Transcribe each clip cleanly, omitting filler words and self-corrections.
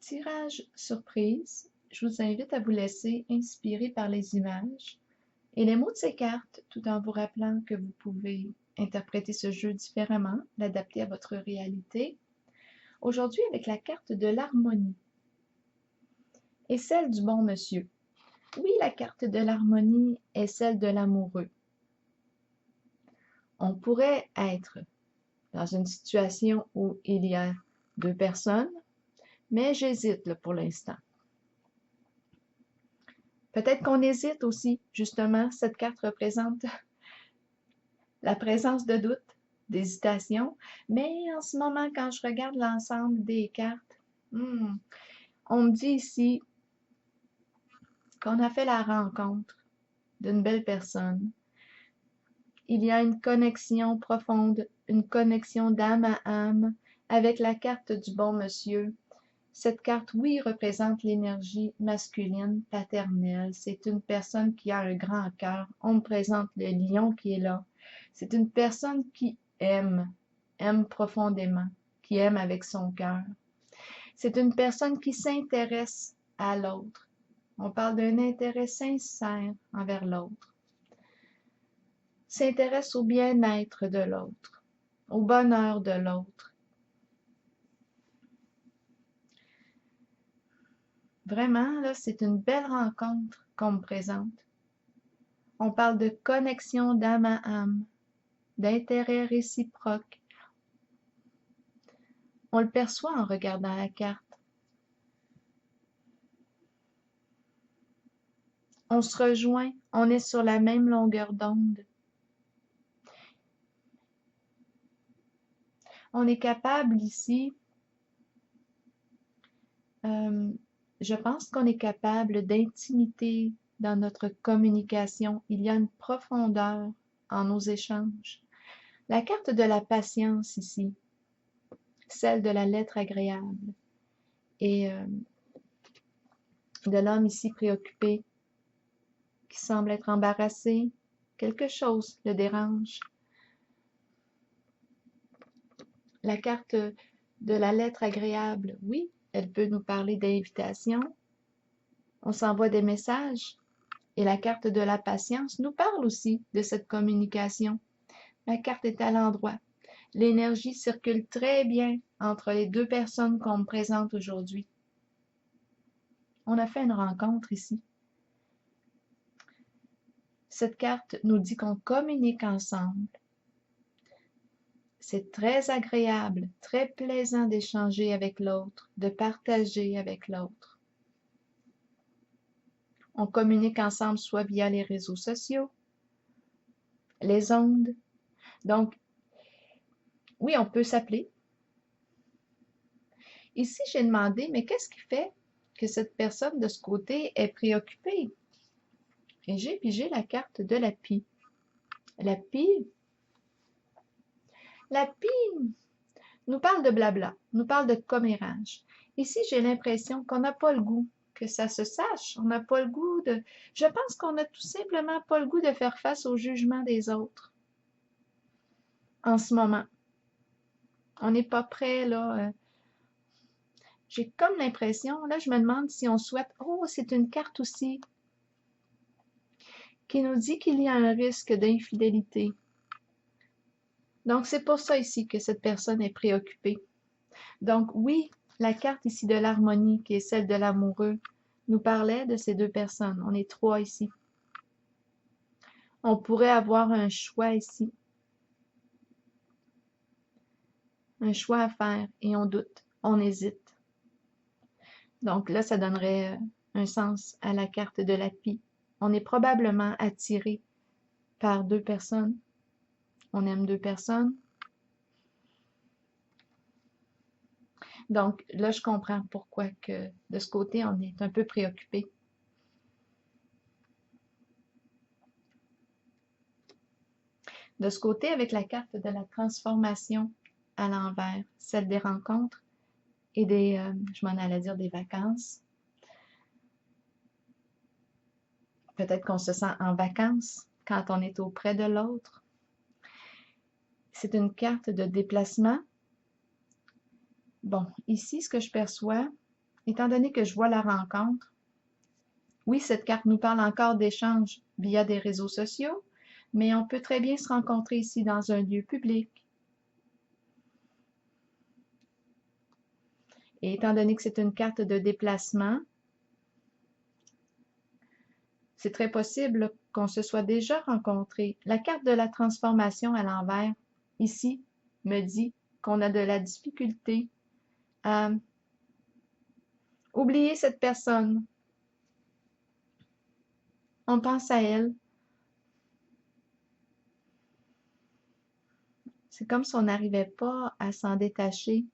Tirage surprise, je vous invite à vous laisser inspirer par les images et les mots de ces cartes, tout en vous rappelant que vous pouvez interpréter ce jeu différemment, l'adapter à votre réalité. Aujourd'hui, avec la carte de l'harmonie et celle du bon monsieur. Oui, la carte de l'harmonie est celle de l'amoureux. On pourrait être dans une situation où il y a deux personnes, mais j'hésite pour l'instant. Peut-être qu'on hésite aussi, justement, cette carte représente la présence de doute, d'hésitation, mais en ce moment, quand je regarde l'ensemble des cartes, on me dit ici qu'on a fait la rencontre d'une belle personne. Il y a une connexion profonde, une connexion d'âme à âme avec la carte du bon monsieur. Cette carte, oui, représente l'énergie masculine, paternelle. C'est une personne qui a un grand cœur. On me présente le lion qui est là. C'est une personne qui aime profondément, qui aime avec son cœur. C'est une personne qui s'intéresse à l'autre. On parle d'un intérêt sincère envers l'autre. S'intéresse au bien-être de l'autre, au bonheur de l'autre. Vraiment, là, c'est une belle rencontre qu'on me présente. On parle de connexion d'âme à âme, d'intérêt réciproque. On le perçoit en regardant la carte. On se rejoint, on est sur la même longueur d'onde. On est capable ici, je pense qu'on est capable d'intimité dans notre communication. Il y a une profondeur en nos échanges. La carte de la patience ici, celle de la lettre agréable et de l'homme ici préoccupé, qui semble être embarrassé, quelque chose le dérange. La carte de la lettre agréable, oui, elle peut nous parler d'invitation. On s'envoie des messages. Et la carte de la patience nous parle aussi de cette communication. La carte est à l'endroit. L'énergie circule très bien entre les deux personnes qu'on me présente aujourd'hui. On a fait une rencontre ici. Cette carte nous dit qu'on communique ensemble. C'est très agréable, très plaisant d'échanger avec l'autre, de partager avec l'autre. On communique ensemble soit via les réseaux sociaux, les ondes. Donc, oui, on peut s'appeler. Ici, j'ai demandé, mais qu'est-ce qui fait que cette personne de ce côté est préoccupée? Et j'ai pigé la carte de la pie. La pie nous parle de blabla, nous parle de commérage. Ici, j'ai l'impression qu'on n'a pas le goût que ça se sache. On n'a pas le goût de... Je pense qu'on n'a tout simplement pas le goût de faire face au jugement des autres en ce moment. On n'est pas prêt, là. J'ai comme l'impression, là, je me demande si on souhaite... Oh, c'est une carte aussi qui nous dit qu'il y a un risque d'infidélité. Donc, c'est pour ça ici que cette personne est préoccupée. Donc, oui, la carte ici de l'harmonie, qui est celle de l'amoureux, nous parlait de ces deux personnes. On est trois ici. On pourrait avoir un choix ici. Un choix à faire et on doute, on hésite. Donc là, ça donnerait un sens à la carte de la pie. On est probablement attiré par deux personnes. On aime deux personnes. Donc là, je comprends pourquoi que de ce côté, on est un peu préoccupé. De ce côté, avec la carte de la transformation à l'envers, celle des rencontres et des, je m'en allais dire des vacances. Peut-être qu'on se sent en vacances quand on est auprès de l'autre. C'est une carte de déplacement. Bon, ici, ce que je perçois, Étant donné que je vois la rencontre, oui, cette carte nous parle encore d'échanges via des réseaux sociaux, mais on peut très bien se rencontrer ici dans un lieu public. Et étant donné que c'est une carte de déplacement, c'est très possible qu'on se soit déjà rencontrés. La carte de la transformation à l'envers, ici, me dit qu'on a de la difficulté à oublier cette personne. On pense à elle. C'est comme si on n'arrivait pas à s'en détacher.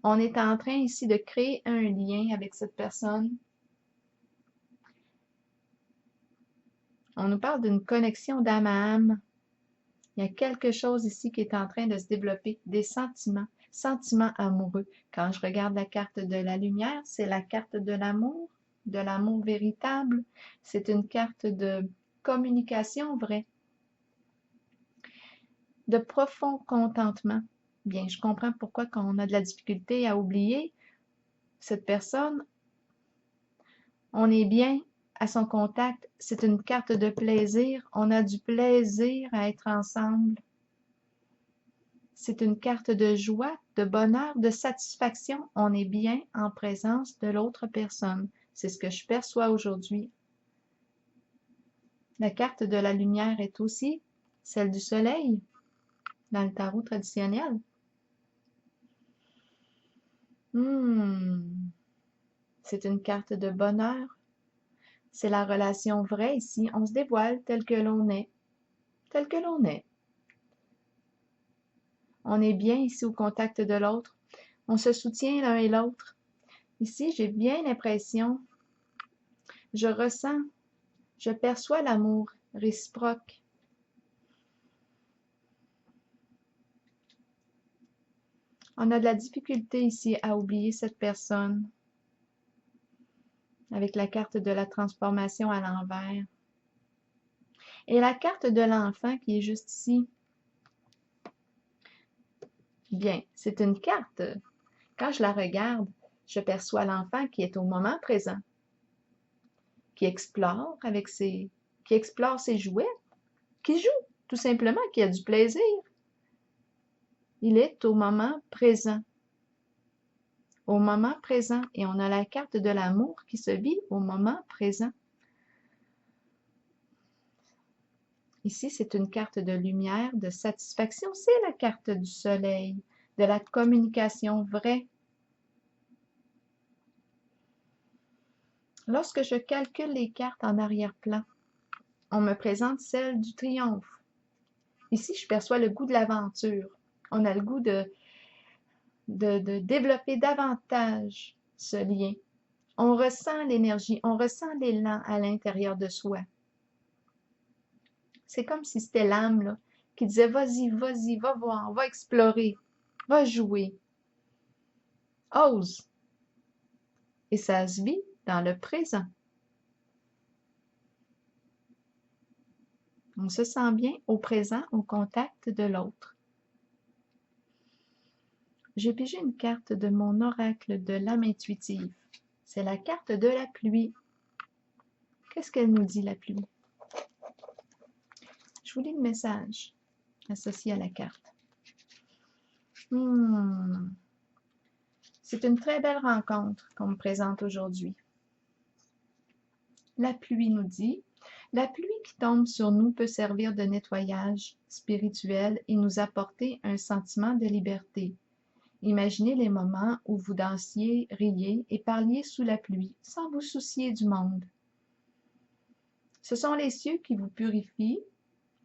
On est en train ici de créer un lien avec cette personne. On nous parle d'une connexion d'âme à âme. Il y a quelque chose ici qui est en train de se développer, des sentiments amoureux. Quand je regarde la carte de la lumière, c'est la carte de l'amour véritable. C'est une carte de communication vraie, de profond contentement. Bien, je comprends pourquoi quand on a de la difficulté à oublier cette personne, on est bien à son contact. C'est une carte de plaisir. On a du plaisir à être ensemble. C'est une carte de joie, de bonheur, de satisfaction. On est bien en présence de l'autre personne. C'est ce que je perçois aujourd'hui. La carte de la lumière est aussi celle du soleil dans le tarot traditionnel. C'est une carte de bonheur. C'est la relation vraie ici. On se dévoile tel que l'on est. Tel que l'on est. On est bien ici au contact de l'autre. On se soutient l'un et l'autre. Ici, j'ai bien l'impression, je ressens, je perçois l'amour réciproque. On a de la difficulté ici à oublier cette personne avec la carte de la transformation à l'envers. Et la carte de l'enfant qui est juste ici. Bien, c'est une carte. Quand je la regarde, je perçois l'enfant qui est au moment présent, qui explore qui explore ses jouets, qui joue, tout simplement, qui a du plaisir. Il est au moment présent. Au moment présent. Et on a la carte de l'amour qui se vit au moment présent. Ici, c'est une carte de lumière, de satisfaction. C'est la carte du soleil, de la communication vraie. Lorsque je calcule les cartes en arrière-plan, on me présente celle du triomphe. Ici, je perçois le goût de l'aventure. On a le goût de développer davantage ce lien. On ressent l'énergie, on ressent l'élan à l'intérieur de soi. C'est comme si c'était l'âme là, qui disait vas-y, vas-y, va voir, va explorer, va jouer, ose. Et ça se vit dans le présent. On se sent bien au présent, au contact de l'autre. J'ai pigé une carte de mon oracle de l'âme intuitive. C'est la carte de la pluie. Qu'est-ce qu'elle nous dit, la pluie? Je vous lis le message associé à la carte. C'est une très belle rencontre qu'on me présente aujourd'hui. La pluie nous dit, la pluie qui tombe sur nous peut servir de nettoyage spirituel et nous apporter un sentiment de liberté. Imaginez les moments où vous dansiez, riez et parliez sous la pluie, sans vous soucier du monde. Ce sont les cieux qui vous purifient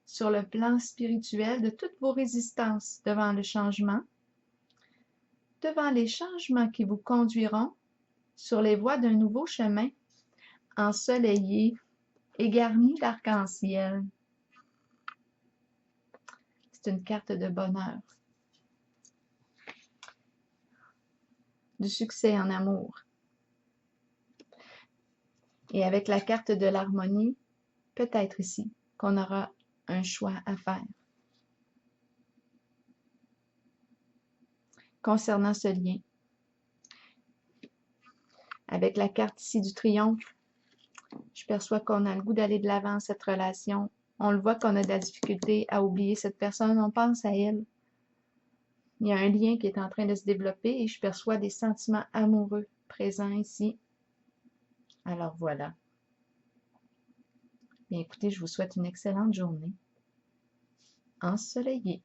sur le plan spirituel de toutes vos résistances devant le changement, devant les changements qui vous conduiront sur les voies d'un nouveau chemin ensoleillé et garni d'arc-en-ciel. C'est une carte de bonheur, du succès en amour. Et avec la carte de l'harmonie, peut-être ici qu'on aura un choix à faire. Concernant ce lien, Avec la carte ici du triomphe, je perçois qu'on a le goût d'aller de l'avant dans cette relation. On le voit qu'on a de la difficulté à oublier cette personne, on pense à elle. Il y a un lien qui est en train de se développer et je perçois des sentiments amoureux présents ici. Alors voilà. Bien, écoutez, je vous souhaite une excellente journée ensoleillée.